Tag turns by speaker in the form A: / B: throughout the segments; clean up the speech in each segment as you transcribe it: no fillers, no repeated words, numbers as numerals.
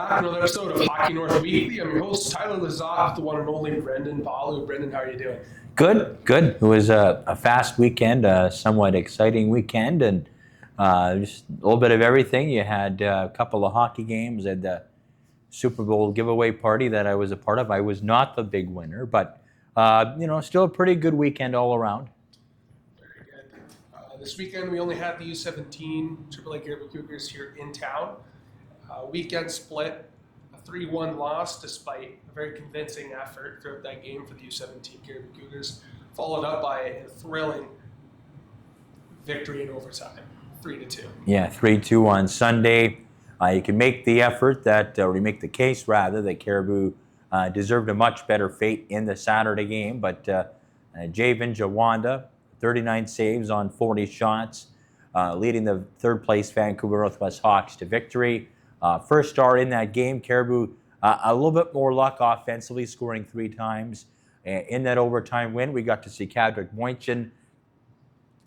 A: back to another episode of Hockey North Weekly. I'm your host, Tyler Lazat, the one and only Brendan Balu. Brendan, how are you doing?
B: Good. It was a fast weekend, a somewhat exciting weekend, and just a little bit of everything. You had a couple of hockey games and the Super Bowl giveaway party that I was a part of. I was not the big winner, but still a pretty good weekend all around.
A: Very good. This weekend we only had the U17 Cariboo Cougars here in town. Weekend split, a 3-1 loss despite a very convincing effort throughout that game for the U17 Cariboo Cougars, followed up by a thrilling victory in overtime, 3-2.
B: Yeah, 3-2 on Sunday. You can make the effort or you make the case rather, that Cariboo deserved a much better fate in the Saturday game, but Javen Jawanda, 39 saves on 40 shots, leading the third place Vancouver Northwest Hawks to victory. First star in that game, Cariboo a little bit more luck offensively, scoring 3 times. In that overtime win, we got to see Kadrick Moinchin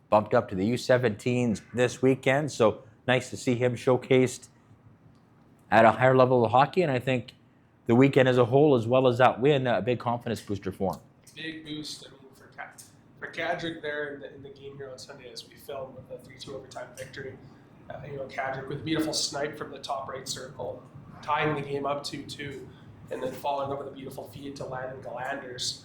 B: bumped up to the U17s this weekend, so nice to see him showcased at a higher level of hockey, and I think the weekend as a whole, as well as that win, a big confidence booster for him.
A: Big boost, for Kadrick there in the game here on Sunday as we filmed with the 3-2 overtime victory. Kadrick with a beautiful snipe from the top right circle, tying the game up 2-2, and then following up with a beautiful feed to Landon Gillanders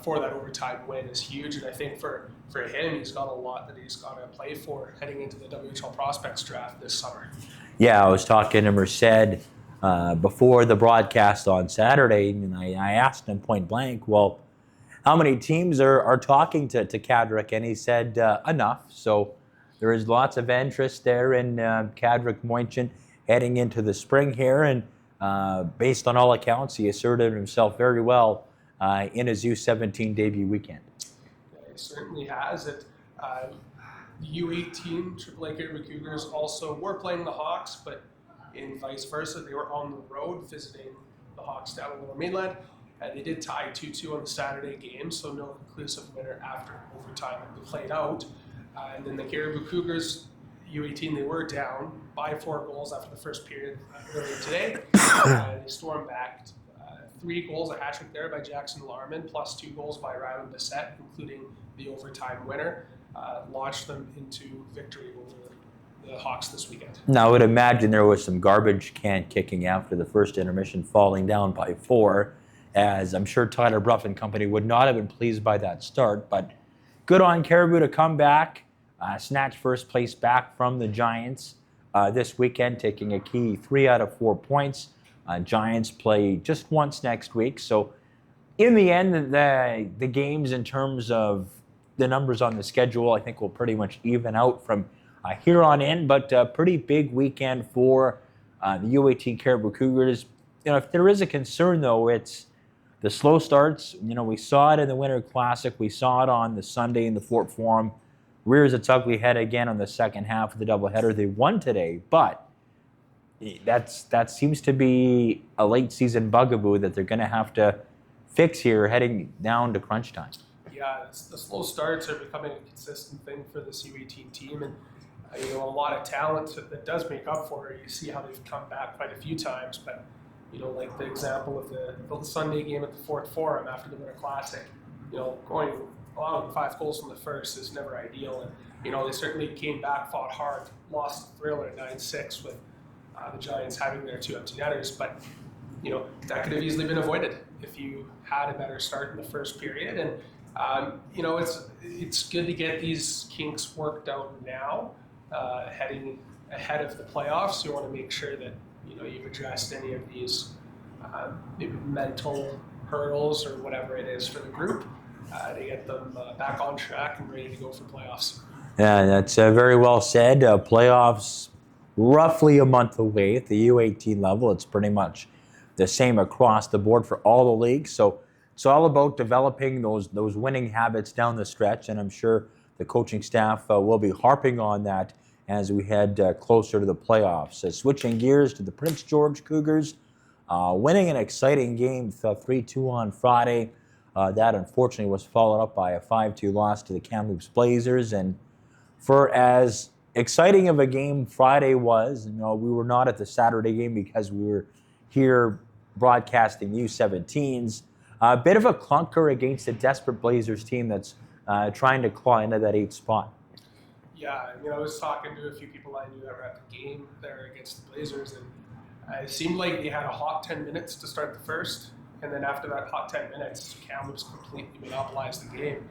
A: for that overtime win is huge. And I think for him, he's got a lot that he's got to play for heading into the WHL Prospects Draft this summer.
B: Yeah, I was talking to Merced before the broadcast on Saturday, and I asked him point blank, well, how many teams are talking to Kadrick? And he said enough. So there is lots of interest there in Kadrick Moinchin heading into the spring here, and based on all accounts, he asserted himself very well in his U17 debut weekend.
A: Yeah, he certainly has it. The U18 AAA Cariboo Cougars also were playing the Hawks, but in vice versa, they were on the road visiting the Hawks down in Lower Mainland. They did tie 2-2 on the Saturday game, so no conclusive winner after overtime had been played out. And then the Cariboo Cougars, U18, they were down by 4 goals after the first period earlier today. They stormed back. 3 goals, a hat trick there by Jackson Larman, plus 2 goals by Rylan Bissett, including the overtime winner, launched them into victory over the Hawks this weekend.
B: Now, I would imagine there was some garbage can kicking after the first intermission, falling down by 4, as I'm sure Tyler Bruff and company would not have been pleased by that start, but good on Cariboo to come back, snatch first place back from the Giants this weekend, taking a key 3 out of 4 points. Giants play just once next week, so in the end, the games in terms of the numbers on the schedule, I think will pretty much even out from here on in, but a pretty big weekend for the U18 Cariboo Cougars. If there is a concern, though, it's the slow starts. We saw it in the Winter Classic. We saw it on the Sunday in the Fort Forum. Rears its ugly head again on the second half of the doubleheader. They won today, but that seems to be a late season bugaboo that they're going to have to fix here heading down to crunch time.
A: Yeah, the slow starts are becoming a consistent thing for this U18 team, and a lot of talent that does make up for it. You see how they've come back quite a few times, but like the example of the Sunday game at the Fort Forum after the Winter Classic, going allowing 5 goals from the first is never ideal, and they certainly came back, fought hard, lost the thriller at 9-6 with the Giants having their 2 empty netters, but that could have easily been avoided if you had a better start in the first period. And it's good to get these kinks worked out now, heading ahead of the playoffs. You want to make sure that you've addressed any of these mental hurdles or whatever it is for the group to get them back on track and ready to go for playoffs.
B: Yeah, that's very well said. Playoffs roughly a month away at the U18 level. It's pretty much the same across the board for all the leagues. So it's all about developing those winning habits down the stretch, and I'm sure the coaching staff will be harping on that as we head closer to the playoffs. Switching gears to the Prince George Cougars, winning an exciting game 3-2 on Friday. That unfortunately was followed up by a 5-2 loss to the Kamloops Blazers. And for as exciting of a game Friday was, we were not at the Saturday game because we were here broadcasting U17s. A bit of a clunker against a desperate Blazers team that's trying to claw into that 8th spot.
A: Yeah, I was talking to a few people I knew that were at the game there against the Blazers, and it seemed like they had a hot 10 minutes to start the first, and then after that hot 10 minutes, Kamloops completely monopolized the game.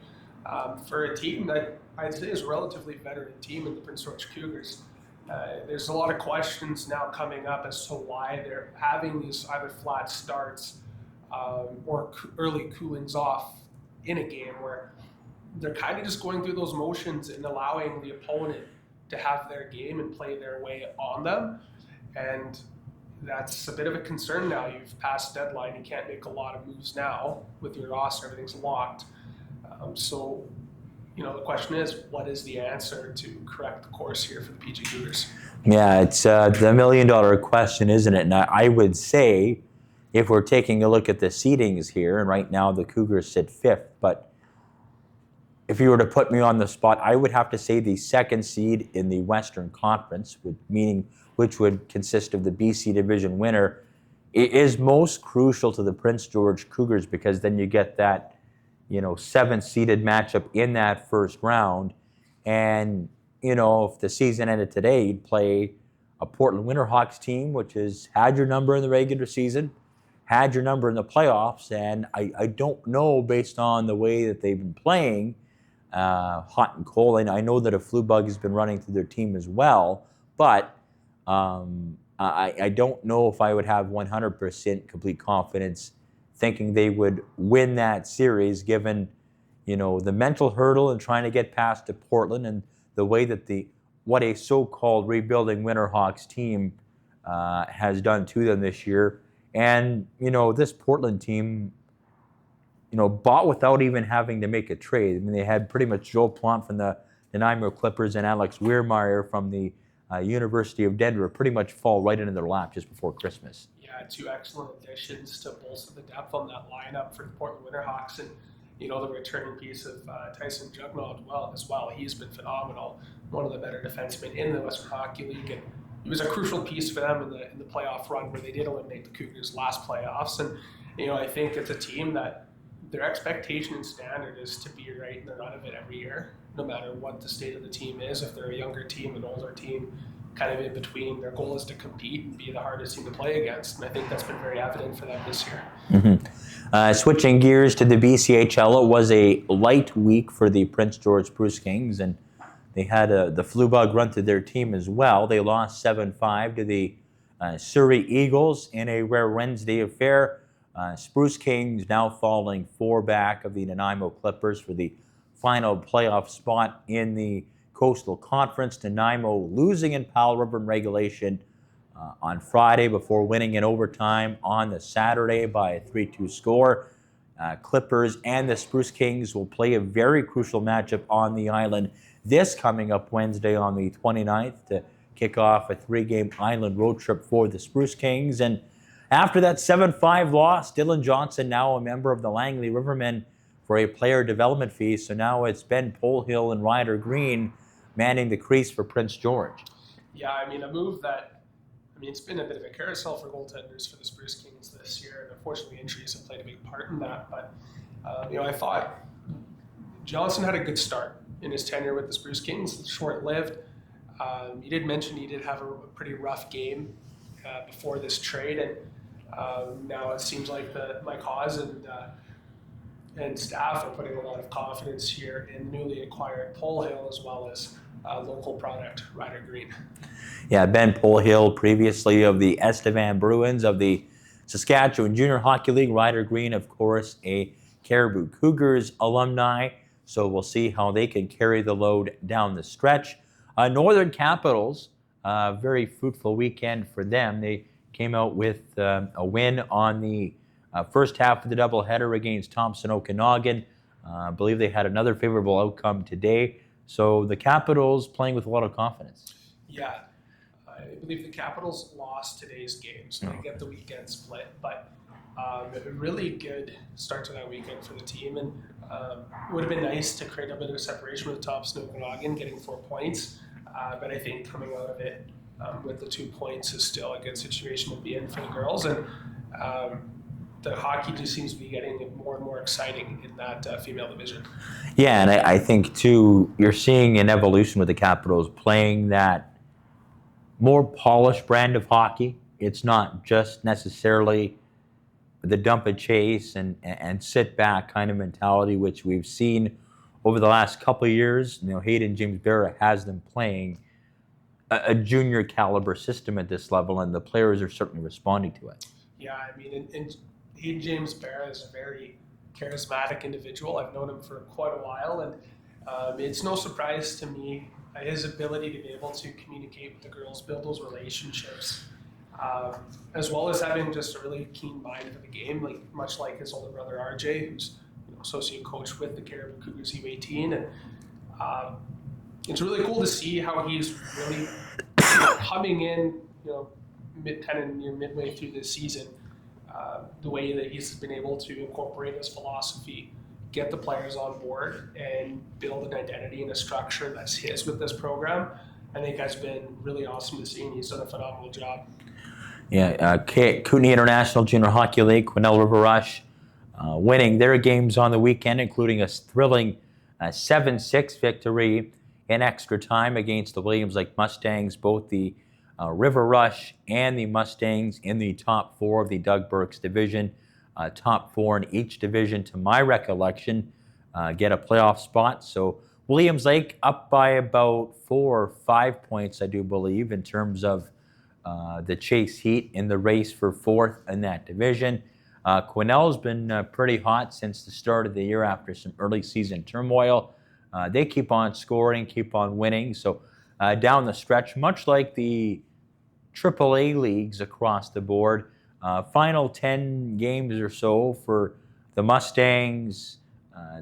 A: For a team that I'd say is a relatively veteran team in the Prince George Cougars, there's a lot of questions now coming up as to why they're having these either flat starts or early coolings off in a game where they're kind of just going through those motions and allowing the opponent to have their game and play their way on them. And that's a bit of a concern now. You've passed deadline. You can't make a lot of moves now with your roster. Everything's locked. So the question is, what is the answer to correct the course here for the PG Cougars?
B: Yeah, it's the million-dollar question, isn't it? And I would say, if we're taking a look at the seedings here, and right now the Cougars sit 5th, but if you were to put me on the spot, I would have to say the 2nd seed in the Western Conference, which would consist of the BC Division winner, is most crucial to the Prince George Cougars, because then you get that 7th seeded matchup in that first round. And, if the season ended today, you'd play a Portland Winterhawks team, which has had your number in the regular season, had your number in the playoffs. And I don't know, based on the way that they've been playing, hot and cold. And I know that a flu bug has been running through their team as well, but I don't know if I would have 100% complete confidence thinking they would win that series, given the mental hurdle and trying to get past to Portland, and the way that what a so-called rebuilding Winterhawks team has done to them this year. And this Portland team bought without even having to make a trade. I mean, they had pretty much Joel Plante from the Nanaimo Clippers and Alex Weirmeyer from the University of Denver pretty much fall right into their lap just before Christmas.
A: Yeah, 2 excellent additions to bolster the depth on that lineup for the Portland Winterhawks, and the returning piece of Tyson Jugnaut as well. He's been phenomenal, one of the better defensemen in the Western Hockey League, and he was a crucial piece for them in the playoff run where they did eliminate the Cougars last playoffs. And I think it's a team that their expectation and standard is to be right in the run of it every year, no matter what the state of the team is. If they're a younger team, an older team, kind of in between, their goal is to compete and be the hardest team to play against. And I think that's been very evident for them this year.
B: Mm-hmm. Switching gears to the BCHL, it was a light week for the Prince George Spruce Kings, and they had the flu bug run through their team as well. They lost 7-5 to the Surrey Eagles in a rare Wednesday affair. Spruce Kings now falling 4 back of the Nanaimo Clippers for the final playoff spot in the Coastal Conference. Nanaimo losing in Powell River in regulation on Friday before winning in overtime on the Saturday by a 3-2 score. Clippers and the Spruce Kings will play a very crucial matchup on the island this coming up Wednesday on the 29th to kick off a 3-game island road trip for the Spruce Kings. And after that 7-5 loss, Dylan Johnson, now a member of the Langley Rivermen, for a player development fee. So now it's Ben Polhill and Ryder Green manning the crease for Prince George.
A: Yeah, a move that, it's been a bit of a carousel for goaltenders for the Spruce Kings this year, and unfortunately injuries have played a big part in that. But, I thought Johnson had a good start in his tenure with the Spruce Kings, short-lived. You did mention he did have a pretty rough game before this trade, and now it seems like Mike Hawes and staff are putting a lot of confidence here in newly acquired Polhill as well as local product Ryder Green.
B: Yeah, Ben Polhill, previously of the Estevan Bruins of the Saskatchewan Junior Hockey League. Ryder Green, of course, a Cariboo Cougars alumni. So we'll see how they can carry the load down the stretch. Northern Capitals, very fruitful weekend for them. They came out with a win on the first half of the doubleheader against Thompson Okanagan. I believe they had another favorable outcome today. So the Capitals playing with a lot of confidence.
A: Yeah, I believe the Capitals lost today's game, so they get the weekend split. But a really good start to that weekend for the team, and it would have been nice to create a bit of a separation with Thompson Okanagan, getting 4 points. But I think coming out of it, with the 2 points is still a good situation to be in for the girls. And the hockey just seems to be getting more and more exciting in that female division.
B: Yeah, and I think, too, you're seeing an evolution with the Capitals playing that more polished brand of hockey. It's not just necessarily the dump and chase and sit back kind of mentality, which we've seen over the last couple of years. Hayden James Barra has them playing a junior caliber system at this level, and the players are certainly responding to it.
A: Yeah, I mean, and Hayden James Barra is a very charismatic individual. I've known him for quite a while, and it's no surprise to me his ability to be able to communicate with the girls, build those relationships, as well as having just a really keen mind for the game, much like his older brother RJ, who's associate coach with the Cariboo Cougars U18, and it's really cool to see how he's really coming in, midway through this season. The way that he's been able to incorporate his philosophy, get the players on board, and build an identity and a structure that's his with this program, I think has been really awesome to see, and he's done a phenomenal job.
B: Yeah, Kootenay International Junior Hockey League, Quesnel River Rush, winning their games on the weekend, including a thrilling 7-6 victory in extra time against the Williams Lake Mustangs, both the River Rush and the Mustangs in the top 4 of the Doug Burke's division. Top 4 in each division, to my recollection, get a playoff spot. So Williams Lake up by about 4 or 5 points, I do believe, in terms of the Chase Heat in the race for 4th in that division. Quesnel's been pretty hot since the start of the year after some early season turmoil. They keep on scoring, keep on winning. So down the stretch, much like the AAA leagues across the board, final 10 games or so for the Mustangs,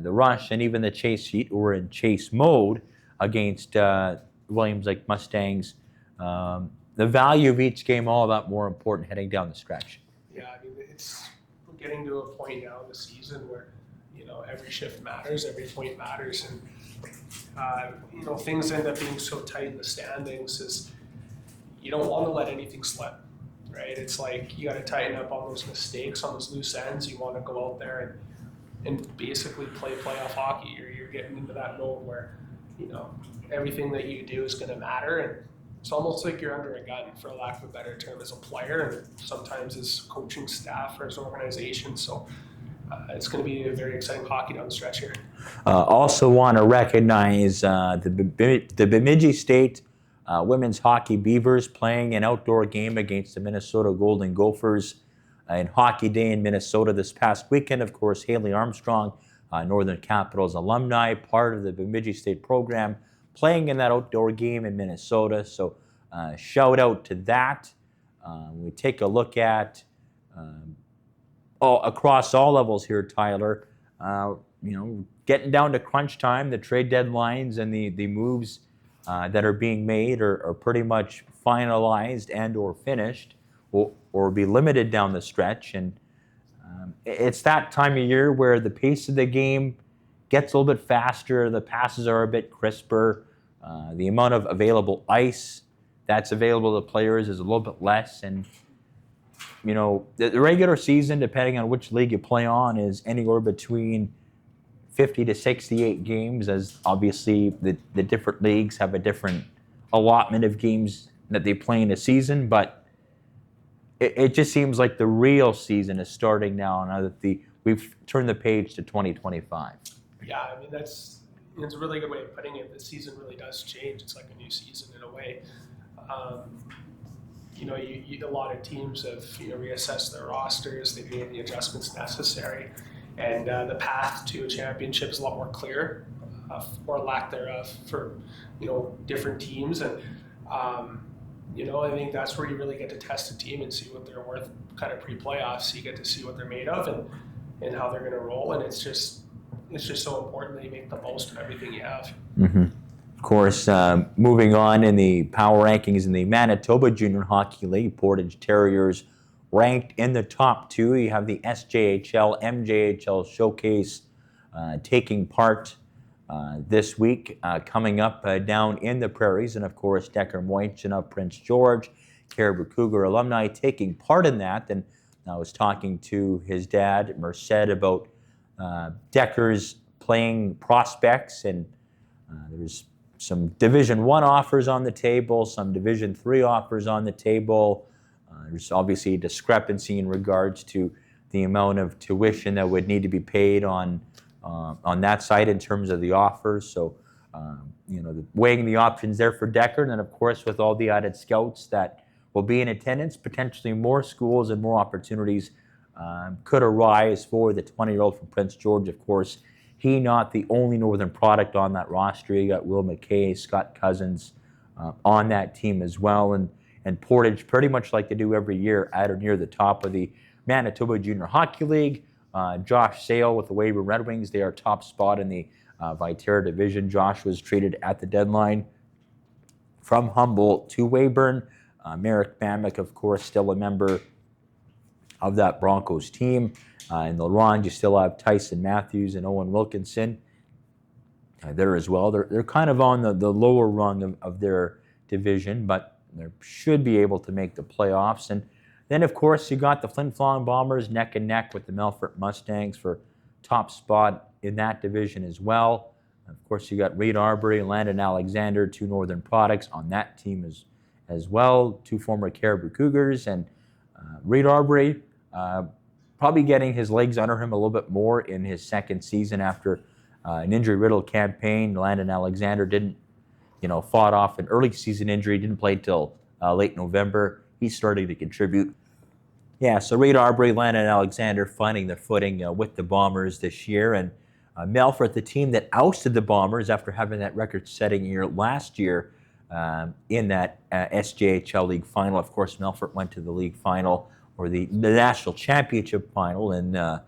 B: the Rush, and even the Chase Heat, who were in chase mode against Williams Lake Mustangs. The value of each game all that more important heading down the stretch.
A: Yeah, I mean, it's getting to a point now in the season where every shift matters, every point matters, and things end up being so tight in the standings is you don't want to let anything slip, right? It's like you got to tighten up on those mistakes, on those loose ends. You want to go out there and basically play playoff hockey. You're getting into that mode where everything that you do is going to matter, and it's almost like you're under a gun, for lack of a better term, as a player, and sometimes as coaching staff or as an organization. So it's going to be a very exciting hockey down the stretch here.
B: Also want to recognize the Bemidji State women's hockey Beavers playing an outdoor game against the Minnesota Golden Gophers in Hockey Day in Minnesota this past weekend. Of course, Haley Armstrong, Northern Capitals alumni, part of the Bemidji State program, playing in that outdoor game in Minnesota. So shout out to that. We take a look at across all levels here, Tyler. Getting down to crunch time, the trade deadlines and the moves that are being made are pretty much finalized and or finished, or be limited down the stretch. And it's that time of year where the pace of the game gets a little bit faster, the passes are a bit crisper, the amount of available ice that's available to players is a little bit less. And the regular season, depending on which league you play on, is anywhere between 50 to 68 games, as obviously the different leagues have a different allotment of games that they play in a season. But it just seems like the real season is starting now that we've turned the page to 2025. Yeah,
A: I mean, it's a really good way of putting it. The season really does change. It's like a new season in a way. A lot of teams have reassessed their rosters. They've made the adjustments necessary, and the path to a championship is a lot more clear, or lack thereof, for different teams. And I think that's where you really get to test a team and see what they're worth, kind of pre-playoffs. You get to see what they're made of and how they're going to roll, and it's just so important that you make the most of everything you have.
B: Mm-hmm. Of course, moving on in the power rankings in the Manitoba Junior Hockey League, Portage Terriers ranked in the top 2. You have the SJHL, MJHL showcase taking part this week coming up down in the prairies. And of course, Decker Moinchin of Prince George, Cariboo Cougar alumni taking part in that. And I was talking to his dad, Merced, about Decker's playing prospects, and there's some Division I offers on the table, some Division III offers on the table. There's obviously a discrepancy in regards to the amount of tuition that would need to be paid on that side in terms of the offers. So, weighing the options there for Decker, and then of course with all the added scouts that will be in attendance, potentially more schools and more opportunities could arise for the 20-year-old from Prince George. Of course, he not the only Northern product on that roster. You got Will McKay, Scott Cousins on that team as well, and Portage, pretty much like they do every year, at or near the top of the Manitoba Junior Hockey League. Josh Sale with the Weyburn Red Wings, they are top spot in the Viterra division. Josh was traded at the deadline from Humboldt to Weyburn. Merrick Bamick, of course, still a member of that Broncos team. In the Laurent, you still have Tyson Matthews and Owen Wilkinson there as well. They're kind of on the lower rung of their division, but they should be able to make the playoffs. And then, of course, you got the Flin Flon Bombers neck and neck with the Melfort Mustangs for top spot in that division as well. Of course, you got Reed Arbery and Landon Alexander, two Northern products on that team as well, two former Cariboo Cougars. And Reed Arbery probably getting his legs under him a little bit more in his second season after an injury-riddled campaign. Landon Alexander didn't, fought off an early season injury, didn't play till late November. He's starting to contribute. Yeah, so Reed Arbery, Landon Alexander finding their footing with the Bombers this year. And Melfort, the team that ousted the Bombers after having that record-setting year last year in that SJHL League Final. Of course, Melfort went to the league final, or the National Championship Final in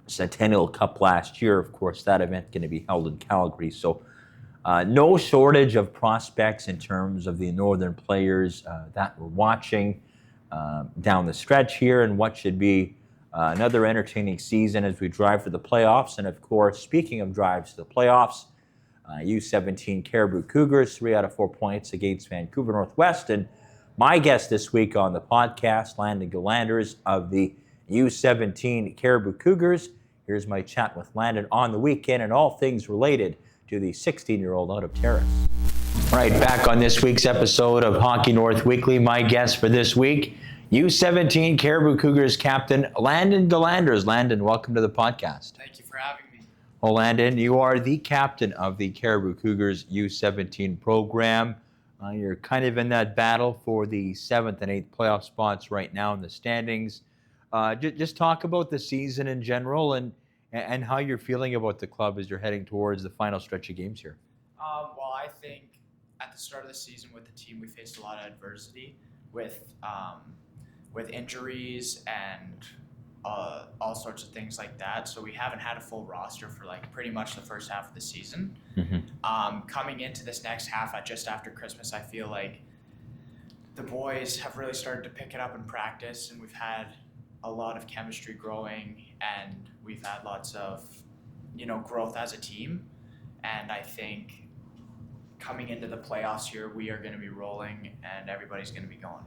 B: Centennial Cup last year. Of course, that event going to be held in Calgary. So no shortage of prospects in terms of the Northern players that we're watching down the stretch here, and what should be another entertaining season as we drive for the playoffs. And of course, speaking of drives to the playoffs, U17 Cariboo Cougars, 3 out of 4 points against Vancouver Northwest. And my guest this week on the podcast, Landon Gillanders of the U17 Cariboo Cougars. Here's my chat with Landon on the weekend and all things related to the 16-year-old out of Terrace. All right, back on this week's episode of Hockey North Weekly. My guest for this week, U17 Cariboo Cougars captain Landon Gillanders. Landon, welcome to the podcast.
C: Thank you for having me.
B: Well, Landon, you are the captain of the Cariboo Cougars U17 program. You're kind of in that battle for the 7th and 8th playoff spots right now in the standings. Just talk about the season in general and how you're feeling about the club as you're heading towards the final stretch of games here.
C: Well, I think at the start of the season with the team, we faced a lot of adversity with injuries and all sorts of things like that. So we haven't had a full roster for pretty much the first half of the season. Mm-hmm. Coming into this next half, just after Christmas, I feel like the boys have really started to pick it up in practice, and we've had a lot of chemistry growing, and we've had lots of, growth as a team. And I think coming into the playoffs here, we are going to be rolling, and everybody's going to be going.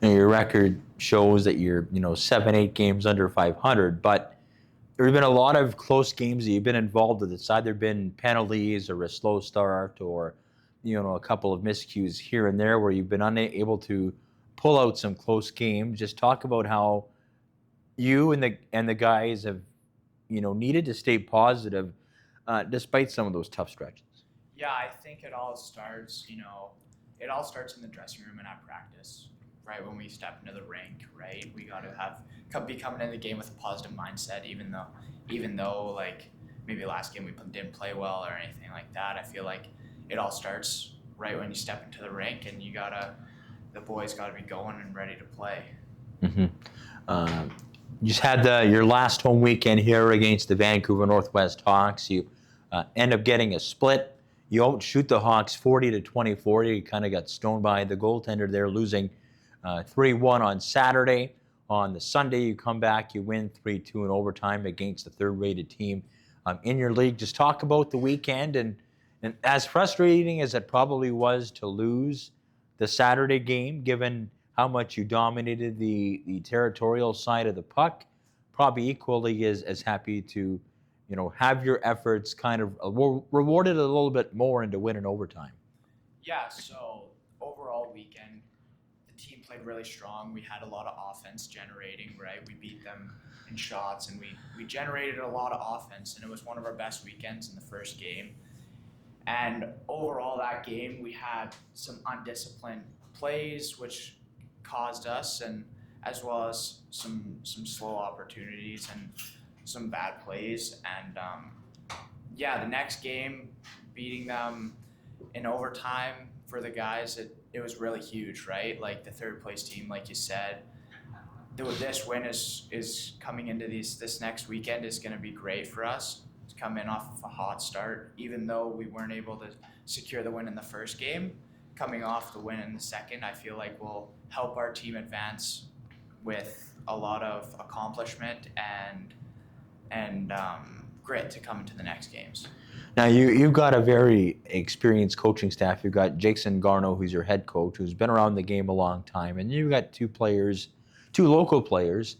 B: Now, your record shows that you're, 7-8 games under 500, but there have been a lot of close games that you've been involved with. It's either been penalties or a slow start or, a couple of miscues here and there where you've been unable to pull out some close games. Just talk about how you and the guys have, needed to stay positive despite some of those tough stretches.
C: Yeah, I think it all starts in the dressing room and at practice. Right when we step into the rink, right, we got to be coming into the game with a positive mindset. Even though maybe last game we didn't play well or anything like that, I feel like it all starts right when you step into the rink, and the boys got to be going and ready to play.
B: Mm-hmm. You just had your last home weekend here against the Vancouver Northwest Hawks. You end up getting a split. You outshoot the Hawks 40-24. You kind of got stoned by the goaltender there, losing 3-1 on Saturday. On the Sunday, you come back, you win 3-2 in overtime against the third-rated team in your league. Just talk about the weekend, and as frustrating as it probably was to lose the Saturday game, given how much you dominated the territorial side of the puck, probably equally as happy to, have your efforts kind of rewarded a little bit more and to win in overtime.
C: Yeah, so overall weekend, the team played really strong. We had a lot of offense generating, right? We beat them in shots, and we generated a lot of offense, and it was one of our best weekends in the first game. And overall that game, we had some undisciplined plays, which caused us, and as well as some slow opportunities and some bad plays. And the next game, beating them in overtime for the guys, it was really huge, right? Like the third place team, like you said, this win is coming into this next weekend is going to be great for us to come in off of a hot start. Even though we weren't able to secure the win in the first game, coming off the win in the second, I feel like will help our team advance with a lot of accomplishment and grit to come into the next games.
B: Now, you've got a very experienced coaching staff. You've got Jason Garneau, who's your head coach, who's been around the game a long time. And you've got two local players,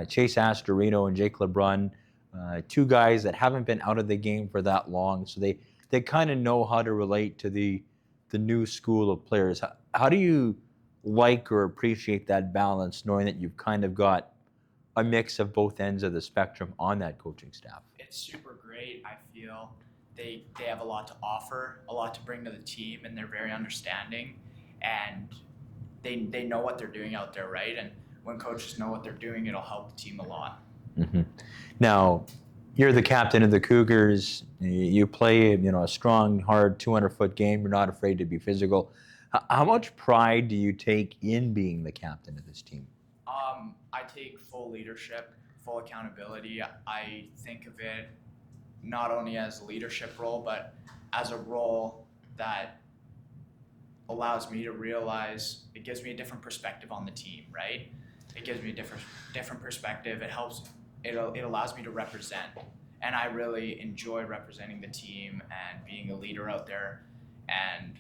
B: Chase Astorino and Jake LeBrun, two guys that haven't been out of the game for that long. So they kind of know how to relate to the new school of players. How do you like or appreciate that balance, knowing that you've kind of got a mix of both ends of the spectrum on that coaching staff?
C: It's super great. I feel they have a lot to offer, a lot to bring to the team, and they're very understanding, and they know what they're doing out there, right? And when coaches know what they're doing, it'll help the team a lot.
B: Mm-hmm. Now, you're the captain of the Cougars. You play, a strong, hard 200-foot game. You're not afraid to be physical. How much pride do you take in being the captain of this team?
C: I take full leadership, full accountability. I think of it not only as a leadership role, but as a role that allows me to realize, it gives me a different perspective on the team, right? It gives me a different perspective. It allows me to represent, and I really enjoy representing the team and being a leader out there, and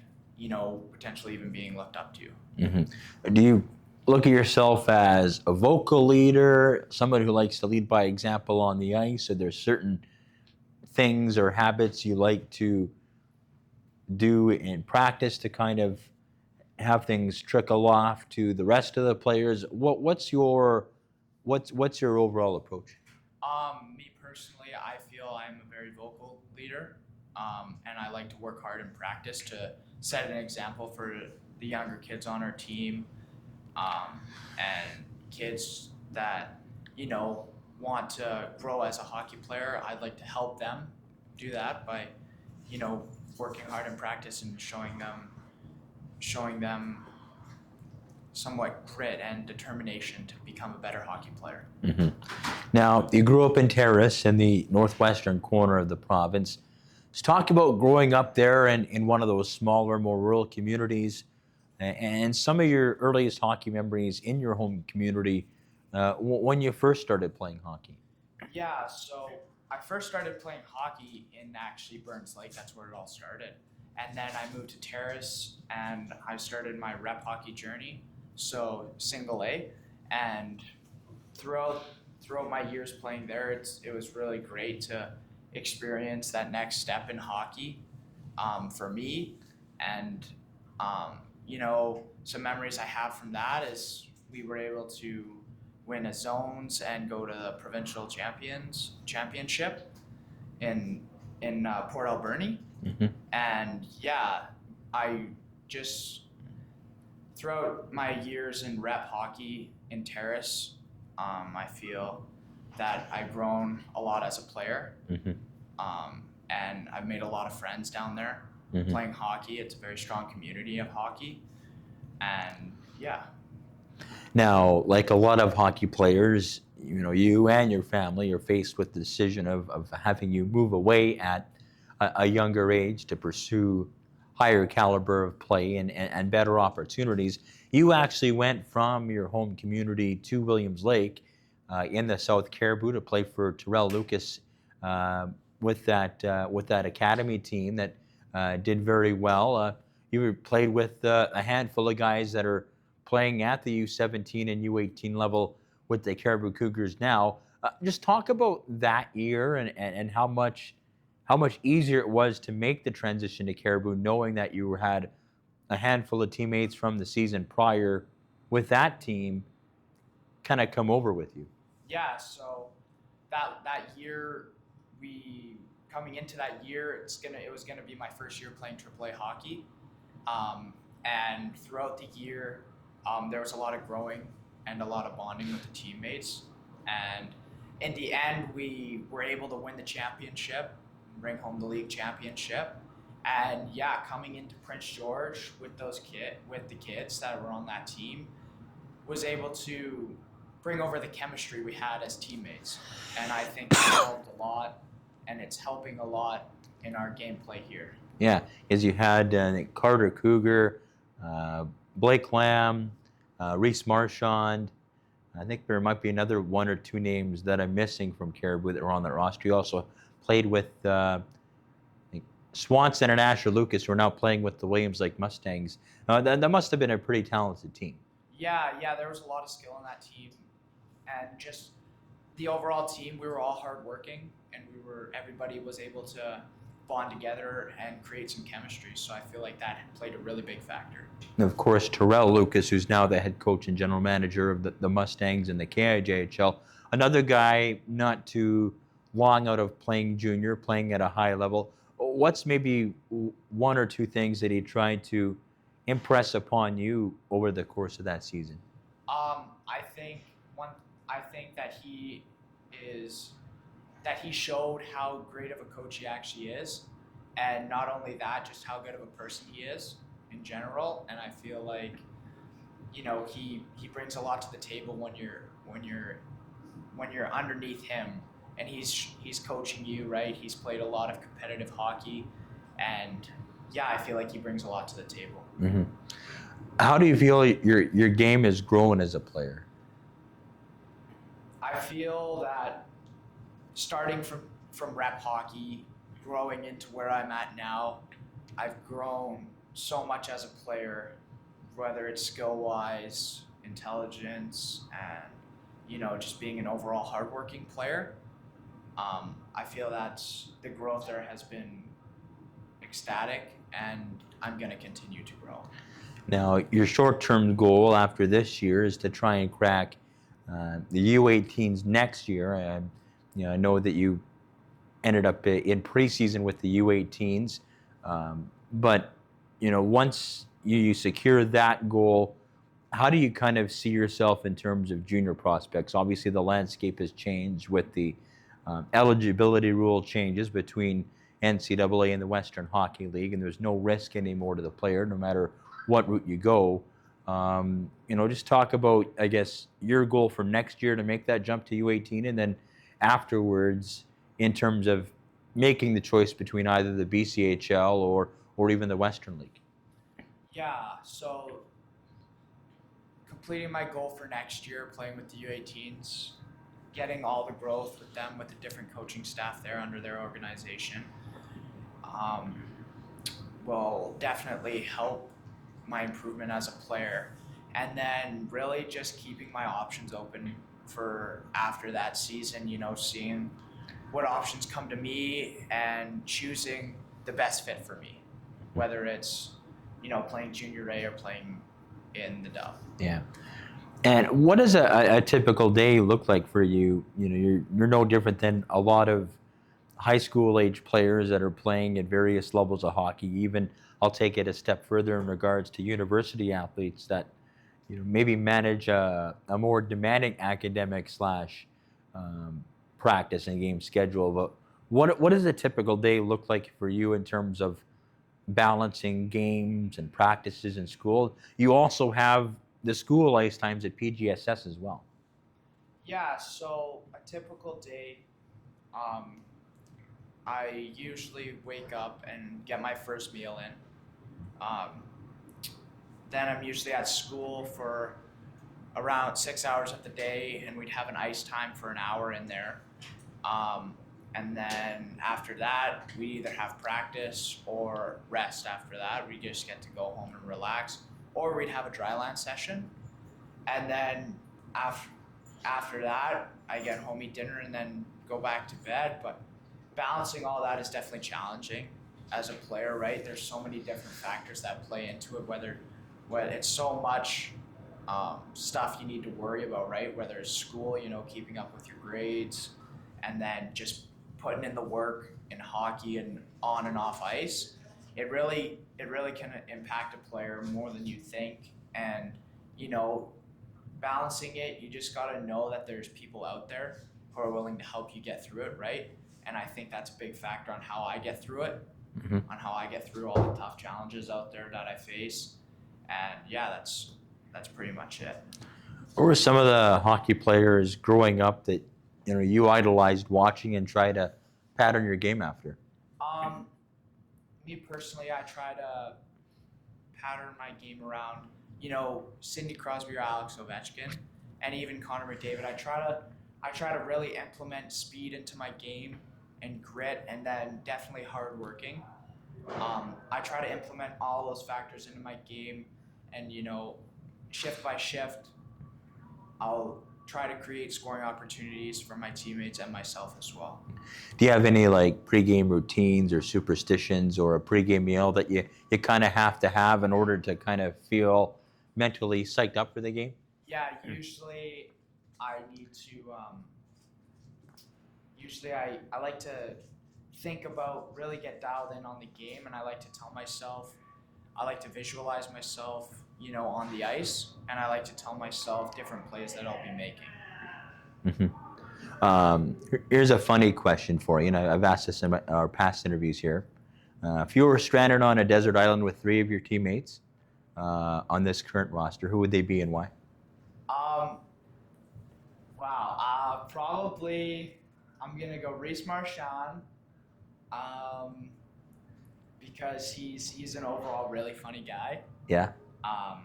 C: potentially even being looked up to.
B: Mm-hmm. Do you look at yourself as a vocal leader, somebody who likes to lead by example on the ice? Are there certain things or habits you like to do in practice to kind of have things trickle off to the rest of the players? What's your overall approach?
C: Me personally, I feel I'm a very vocal leader, and I like to work hard in practice to set an example for the younger kids on our team, and kids that want to grow as a hockey player. I'd like to help them do that by working hard in practice and showing them somewhat grit and determination to become a better hockey player.
B: Mm-hmm. Now, you grew up in Terrace in the northwestern corner of the province. Let's talk about growing up there in one of those smaller, more rural communities, and some of your earliest hockey memories in your home community when you first started playing hockey.
C: Yeah, so I first started playing hockey in actually Burns Lake. That's where it all started. And then I moved to Terrace, and I started my rep hockey journey, so single A. And throughout my years playing there, it was really great to experience that next step in hockey for me. And some memories I have from that is we were able to win a zones and go to the provincial championship in Port Alberni.
B: Mm-hmm.
C: And I just, throughout my years in rep hockey in Terrace, I feel that I've grown a lot as a player.
B: Mm-hmm.
C: And I've made a lot of friends down there playing hockey. It's a very strong community of hockey. And
B: Now, like a lot of hockey players, you and your family are faced with the decision of having you move away at a younger age to pursue higher caliber of play and better opportunities. You actually went from your home community to Williams Lake in the South Cariboo to play for Terrell Lucas with that academy team that did very well. You played with a handful of guys that are playing at the U17 and U18 level with the Cariboo Cougars now. Just talk about that year and how much easier it was to make the transition to Cariboo, knowing that you had a handful of teammates from the season prior with that team kind of come over with you.
C: Yeah, so that year, coming into that year, it was gonna be my first year playing AAA hockey, and throughout the year, there was a lot of growing and a lot of bonding with the teammates, and in the end, we were able to win the championship, bring home the league championship, and yeah, coming into Prince George with the kids that were on that team, was able to bring over the chemistry we had as teammates, and I think it helped a lot, and it's helping a lot in our gameplay here.
B: Yeah, as you had Carter Cougar, Blake Lamb, Reese Marchand. I think there might be another one or two names that I'm missing from Cariboo that were on that roster. You also played with Swanson and Asher Lucas, who are now playing with the Williams Lake Mustangs. That must have been a pretty talented team.
C: Yeah, there was a lot of skill on that team, and just the overall team, we were all hardworking, and everybody was able to bond together and create some chemistry. So I feel like that played a really big factor.
B: And of course, Terrell Lucas, who's now the head coach and general manager of the Mustangs and the KIJHL, another guy not too long out of playing junior, playing at a high level. What's maybe one or two things that he tried to impress upon you over the course of that season?
C: I think that he showed how great of a coach he actually is, and not only that, just how good of a person he is in general. And I feel like, he brings a lot to the table when you're underneath him, and he's coaching you, right? He's played a lot of competitive hockey, and yeah, I feel like he brings a lot to the table.
B: Mm-hmm. How do you feel your game has grown as a player?
C: I feel that starting from rep hockey, growing into where I'm at now, I've grown so much as a player, whether it's skill-wise, intelligence, and just being an overall hardworking player. I feel that the growth there has been ecstatic, and I'm going to continue to grow.
B: Now, your short-term goal after this year is to try and crack the U18s next year. I know that you ended up in preseason with the U18s, but once you secure that goal, how do you kind of see yourself in terms of junior prospects? Obviously, the landscape has changed with the eligibility rule changes between NCAA and the Western Hockey League, and there's no risk anymore to the player, no matter what route you go. Just talk about, I guess, your goal for next year to make that jump to U18, and then afterwards, in terms of making the choice between either the BCHL or even the Western League.
C: Yeah, so completing my goal for next year, playing with the U18s, getting all the growth with them, with the different coaching staff there under their organization, will definitely help my improvement as a player. And then really just keeping my options open for after that season, seeing what options come to me and choosing the best fit for me, whether it's, playing junior A or playing in the Dub.
B: Yeah. And what does a typical day look like for you? You're no different than a lot of high school age players that are playing at various levels of hockey. Even I'll take it a step further in regards to university athletes that maybe manage a more demanding academic / practice and game schedule. But what does a typical day look like for you in terms of balancing games and practices in school? You also have the school ice times at PGSS as well.
C: Yeah, so a typical day, I usually wake up and get my first meal in. Then I'm usually at school for around 6 hours of the day, and we'd have an ice time for an hour in there. And then after that, we either have practice or rest after that. We just get to go home and relax. Or we'd have a dry land session. And then after that, I get home, eat dinner, and then go back to bed. But balancing all that is definitely challenging as a player, right? There's so many different factors that play into it, whether it's so much stuff you need to worry about, right? Whether it's school, keeping up with your grades, and then just putting in the work in hockey and on and off ice. It really can impact a player more than you think. And, balancing it, you just got to know that there's people out there who are willing to help you get through it, right? And I think that's a big factor on how I get through it, on how I get through all the tough challenges out there that I face. And yeah, that's pretty much it.
B: What were some of the hockey players growing up that you idolized watching and try to pattern your game after?
C: Me personally, I try to pattern my game around, Sidney Crosby or Alex Ovechkin, and even Connor McDavid. I try to really implement speed into my game and grit, and then definitely hard working. I try to implement all those factors into my game, and shift by shift, I'll try to create scoring opportunities for my teammates and myself as well.
B: Do you have any pregame routines or superstitions or a pregame meal that you kind of have to have in order to kind of feel mentally psyched up for the game?
C: Yeah, usually I need to. Usually I like to think about, really get dialed in on the game, and I like to tell myself, I like to visualize myself, on the ice, and I like to tell myself different plays that I'll be making.
B: Here's a funny question for you. I've asked this in our past interviews here. If you were stranded on a desert island with 3 of your teammates on this current roster, who would they be and why?
C: Probably I'm gonna go Reese Marchand, because he's an overall really funny guy.
B: Yeah.
C: I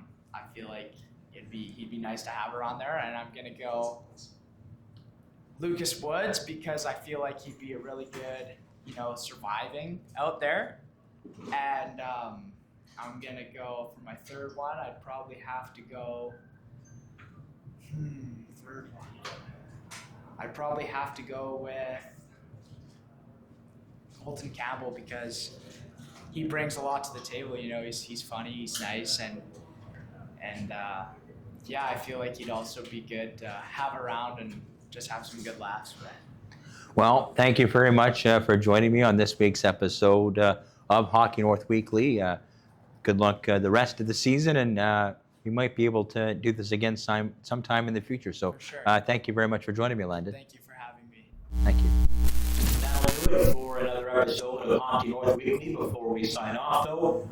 C: feel like he'd be nice to have around there, and I'm gonna go Lucas Woods because I feel like he'd be a really good, surviving out there. And I'm gonna go for my third one. I'd probably have to go. Third one. I'd probably have to go with Colton Campbell because he brings a lot to the table. He's funny, he's nice, and yeah, I feel like he'd also be good to have around and just have some good laughs with.
B: Well, thank you very much for joining me on this week's episode of Hockey North Weekly. Good luck the rest of the season, and we might be able to do this again sometime in the future. So
C: For sure.
B: Thank you very much for joining me, Landon.
C: Thank you for having me.
B: Thank you.
D: That'll do it for another episode of Hockey North Weekly. Before we sign off, though,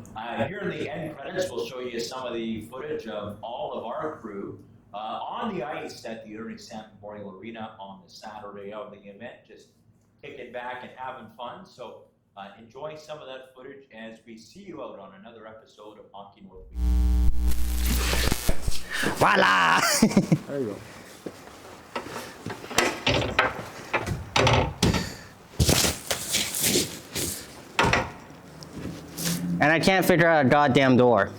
D: here in the end credits, we'll show you some of the footage of all of our crew on the ice at the Irving Stamp Memorial Arena on the Saturday of the event, just kicking back and having fun. So enjoy some of that footage as we see you out on another episode of Hockey North Weekly.
E: Voila!
B: There you go.
E: And I can't figure out a goddamn door.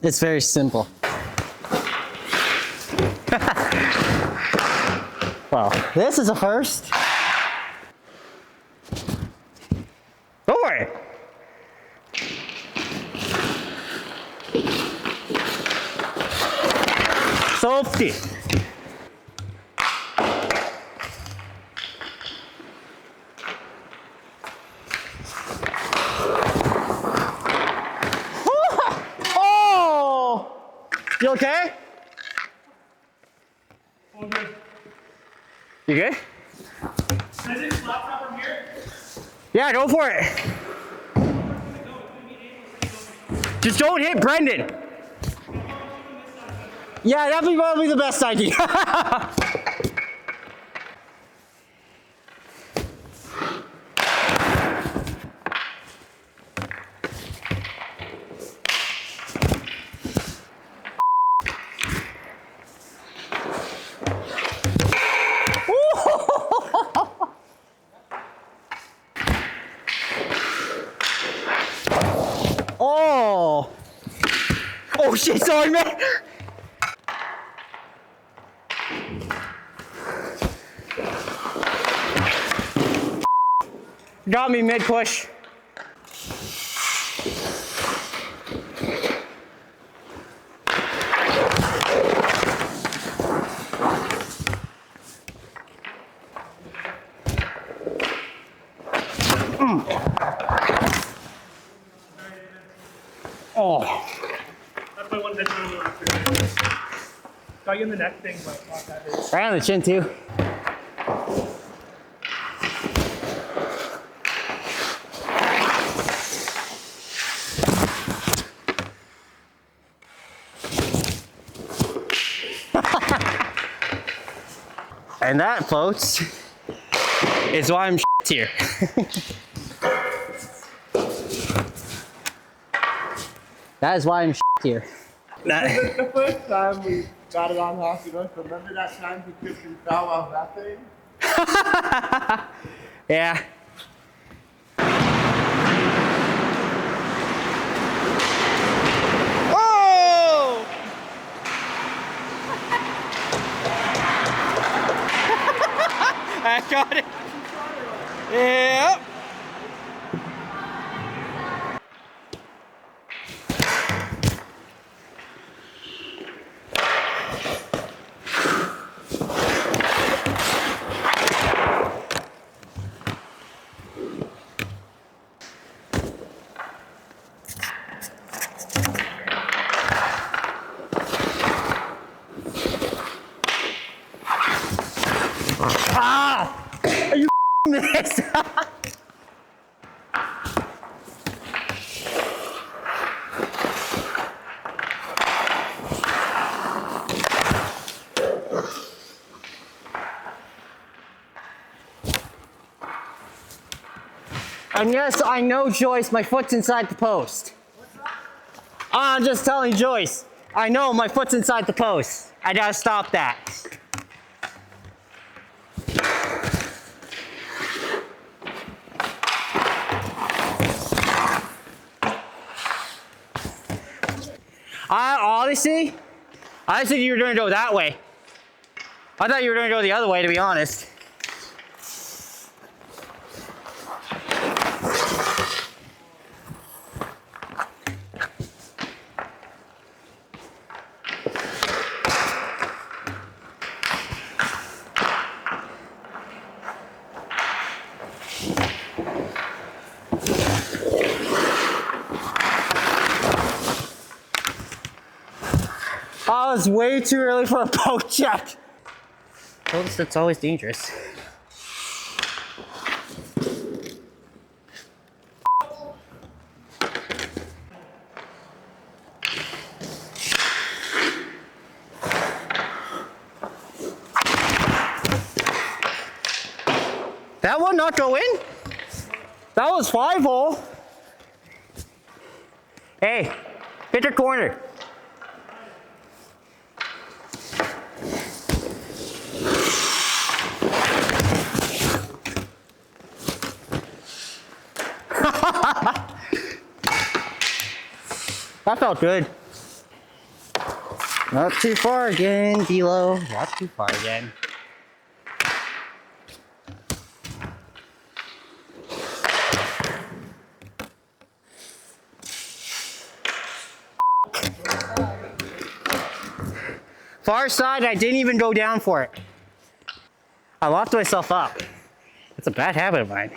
E: It's very simple. Well, this is a first. Door! Safety. Oh! You okay?
A: All good.
E: You good?
A: Can I just laptop from here?
E: Yeah, go for it. Just don't hit Brendan. Yeah, that'd be probably the best idea. Oh! Oh shit, sorry, man! Got me mid-push. Oh.
A: That's my one hit got you in the neck thing, but not that hurt.
E: Right on the chin, too. And that, folks, is why I'm here. That is why I'm here.
F: The first time we got it on Hockey North, remember that time he tripped and fell off that thing?
E: Yeah. Oh! I got it. Yep. Ah! Are you this? And yes, I know, Joyce, my foot's inside the post. I'm just telling Joyce. I know my foot's inside the post. I gotta stop that. Honestly, I think you were gonna go that way. I thought you were gonna go the other way, to be honest. Oh, it's way too early for a poke check. Well, that's always dangerous. That one not go in? That was 5-hole. Hey, hit your corner. That felt good. Not too far again, D'Lo. Not too far again. Far side, I didn't even go down for it. I locked myself up. It's a bad habit of mine.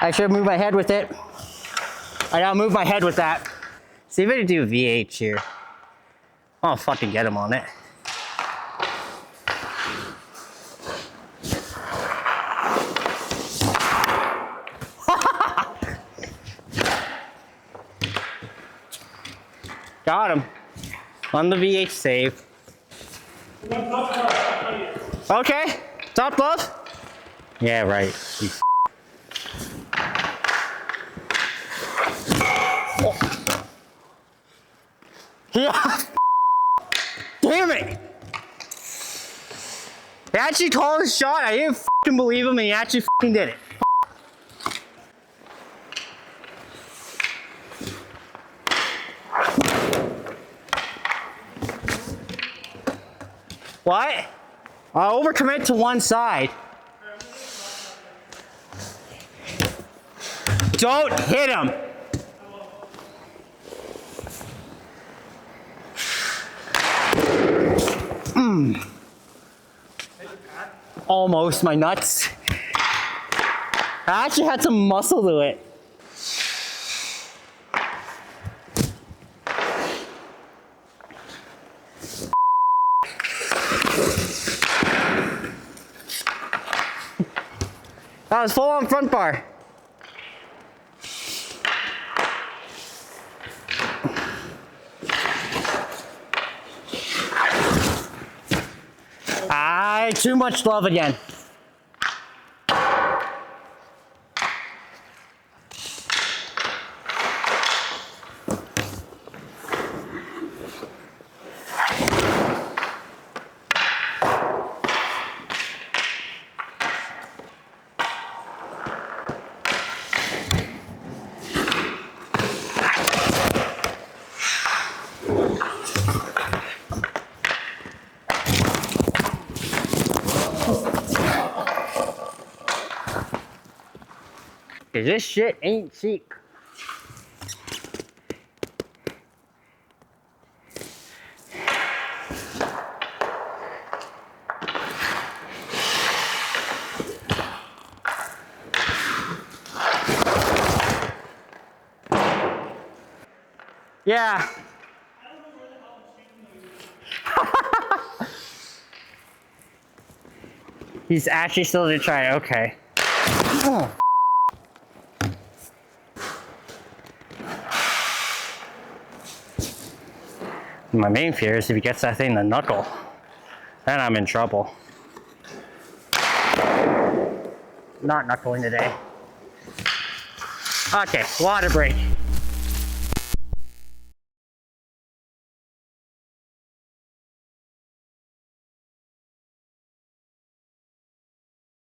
E: I should move my head with it. I gotta move my head with that. See if I can do VH here. I'll fucking get him on it. Got him. On the VH save. Okay. Top glove? Yeah, right. Yeah. Damn it. He actually called his shot. I didn't fucking believe him, and he actually fucking did it. What? I'll overcommit to one side. Don't hit him. Almost my nuts. I actually had some muscle to it. That was full on front bar. Too much love again. Cause this shit ain't cheap. Yeah. He's actually still to try. Okay. Oh. My main fear is if he gets that thing to knuckle, then I'm in trouble. Not knuckling today. Okay, water break.